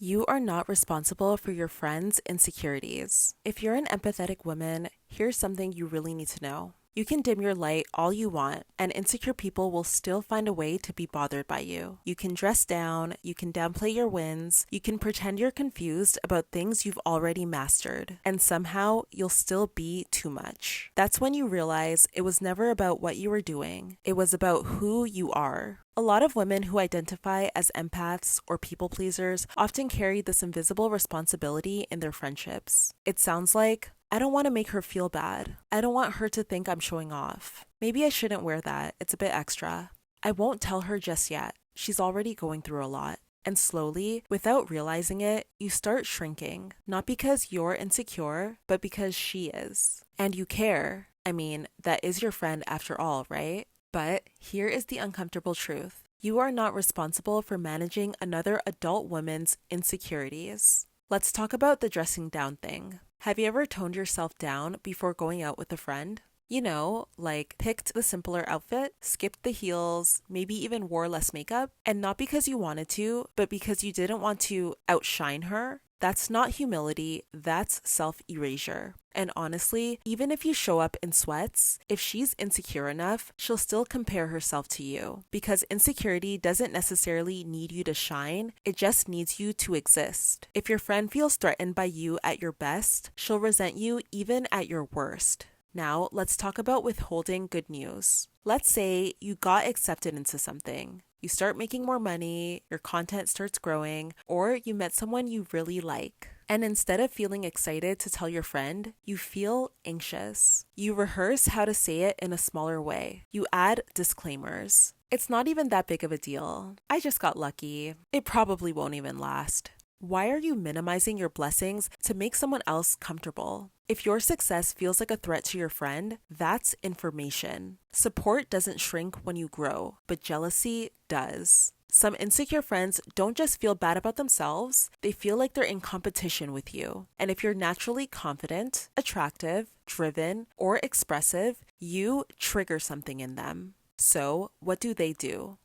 You are not responsible for your friends' insecurities. If you're an empathetic woman, here's something you really need to know. You can dim your light all you want, and insecure people will still find a way to be bothered by you. You can dress down, you can downplay your wins, you can pretend you're confused about things you've already mastered, and somehow you'll still be too much. That's when you realize it was never about what you were doing, it was about who you are. A lot of women who identify as empaths or people pleasers often carry this invisible responsibility in their friendships. It sounds like, I don't want to make her feel bad. I don't want her to think I'm showing off. Maybe I shouldn't wear that. It's a bit extra. I won't tell her just yet. She's already going through a lot. And slowly, without realizing it, you start shrinking. Not because you're insecure, but because she is. And you care. I mean, that is your friend after all, right? But here is the uncomfortable truth. You are not responsible for managing another adult woman's insecurities. Let's talk about the dressing down thing. Have you ever toned yourself down before going out with a friend? You know, like picked the simpler outfit, skipped the heels, maybe even wore less makeup, and not because you wanted to, but because you didn't want to outshine her? That's not humility, that's self-erasure. And honestly, even if you show up in sweats, if she's insecure enough, she'll still compare herself to you. Because insecurity doesn't necessarily need you to shine, it just needs you to exist. If your friend feels threatened by you at your best, she'll resent you even at your worst. Now, let's talk about withholding good news. Let's say you got accepted into something. You start making more money, your content starts growing, or you met someone you really like. And instead of feeling excited to tell your friend, you feel anxious. You rehearse how to say it in a smaller way. You add disclaimers. It's not even that big of a deal. I just got lucky. It probably won't even last. Why are you minimizing your blessings to make someone else comfortable? If your success feels like a threat to your friend, that's information. Support doesn't shrink when you grow, but jealousy does. Some insecure friends don't just feel bad about themselves, they feel like they're in competition with you. And if you're naturally confident, attractive, driven, or expressive, you trigger something in them. So, what do?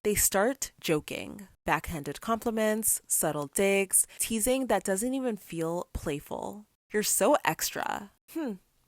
They start joking. Backhanded compliments, subtle digs, teasing that doesn't even feel playful. You're so extra.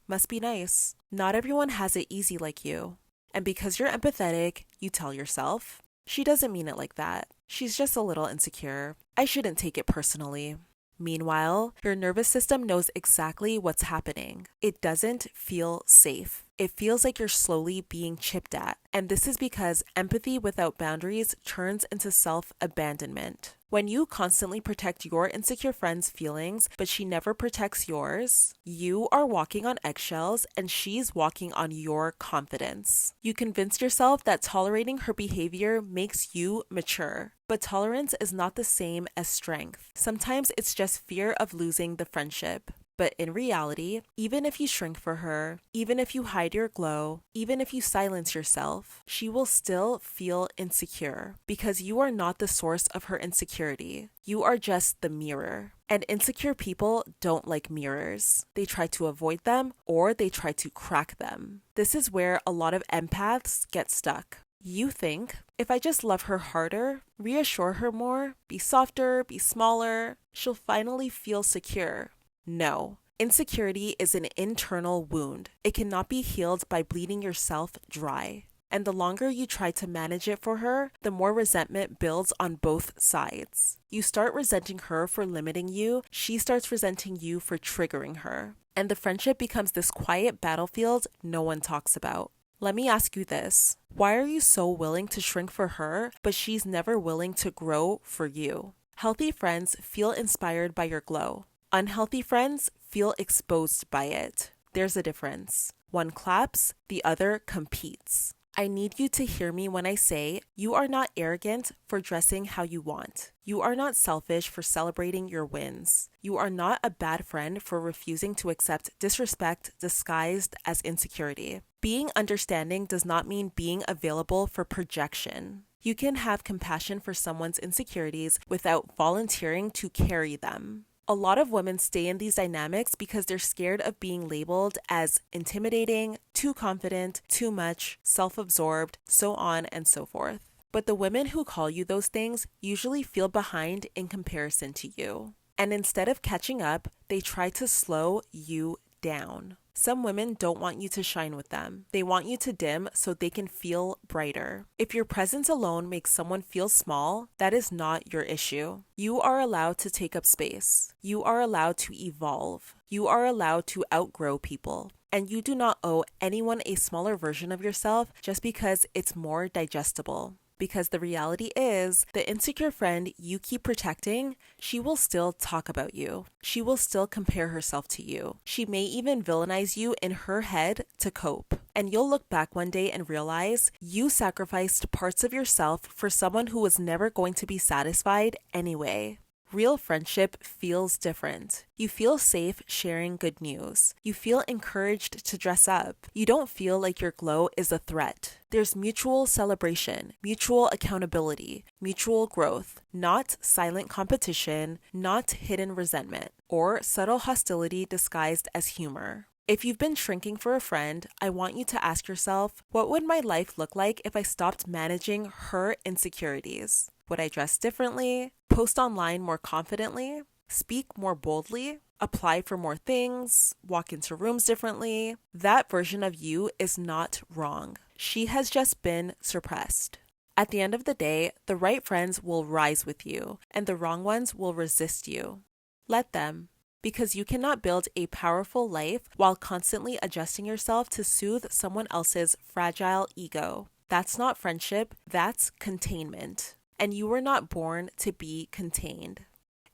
Must be nice. Not everyone has it easy like you. And because you're empathetic, you tell yourself, she doesn't mean it like that. She's just a little insecure. I shouldn't take it personally. Meanwhile, your nervous system knows exactly what's happening. It doesn't feel safe. It feels like you're slowly being chipped at. And this is because empathy without boundaries turns into self-abandonment. When you constantly protect your insecure friend's feelings, but she never protects yours, you are walking on eggshells and she's walking on your confidence. You convince yourself that tolerating her behavior makes you mature. But tolerance is not the same as strength. Sometimes it's just fear of losing the friendship. But in reality, even if you shrink for her, even if you hide your glow, even if you silence yourself, she will still feel insecure because you are not the source of her insecurity. You are just the mirror. And insecure people don't like mirrors. They try to avoid them or they try to crack them. This is where a lot of empaths get stuck. You think, if I just love her harder, reassure her more, be softer, be smaller, she'll finally feel secure. No. Insecurity is an internal wound. It cannot be healed by bleeding yourself dry. And the longer you try to manage it for her, the more resentment builds on both sides. You start resenting her for limiting you, she starts resenting you for triggering her. And the friendship becomes this quiet battlefield no one talks about. Let me ask you this. Why are you so willing to shrink for her, but she's never willing to grow for you? Healthy friends feel inspired by your glow. Unhealthy friends feel exposed by it. There's a difference. One claps, the other competes. I need you to hear me when I say you are not arrogant for dressing how you want. You are not selfish for celebrating your wins. You are not a bad friend for refusing to accept disrespect disguised as insecurity. Being understanding does not mean being available for projection. You can have compassion for someone's insecurities without volunteering to carry them. A lot of women stay in these dynamics because they're scared of being labeled as intimidating, too confident, too much, self-absorbed, so on and so forth. But the women who call you those things usually feel behind in comparison to you. And instead of catching up, they try to slow you down. Some women don't want you to shine with them. They want you to dim so they can feel brighter. If your presence alone makes someone feel small, that is not your issue. You are allowed to take up space. You are allowed to evolve. You are allowed to outgrow people. And you do not owe anyone a smaller version of yourself just because it's more digestible. Because the reality is, the insecure friend you keep protecting, she will still talk about you. She will still compare herself to you. She may even villainize you in her head to cope. And you'll look back one day and realize you sacrificed parts of yourself for someone who was never going to be satisfied anyway. Real friendship feels different. You feel safe sharing good news. You feel encouraged to dress up. You don't feel like your glow is a threat. There's mutual celebration, mutual accountability, mutual growth, not silent competition, not hidden resentment, or subtle hostility disguised as humor. If you've been shrinking for a friend, I want you to ask yourself, what would my life look like if I stopped managing her insecurities? Would I dress differently? Post online more confidently? Speak more boldly? Apply for more things? Walk into rooms differently? That version of you is not wrong. She has just been suppressed. At the end of the day, the right friends will rise with you, and the wrong ones will resist you. Let them. Because you cannot build a powerful life while constantly adjusting yourself to soothe someone else's fragile ego. That's not friendship, that's containment. And you were not born to be contained.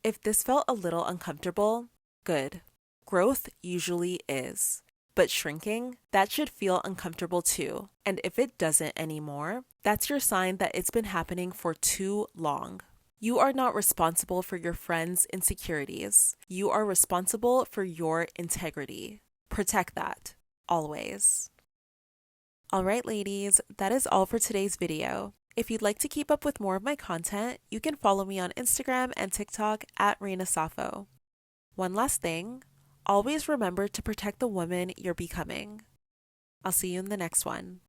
If this felt a little uncomfortable, good. Growth usually is. But shrinking, that should feel uncomfortable too. And if it doesn't anymore, that's your sign that it's been happening for too long. You are not responsible for your friends' insecurities. You are responsible for your integrity. Protect that, always. All right, ladies, that is all for today's video. If you'd like to keep up with more of my content, you can follow me on Instagram and TikTok at Reina Safo. One last thing, always remember to protect the woman you're becoming. I'll see you in the next one.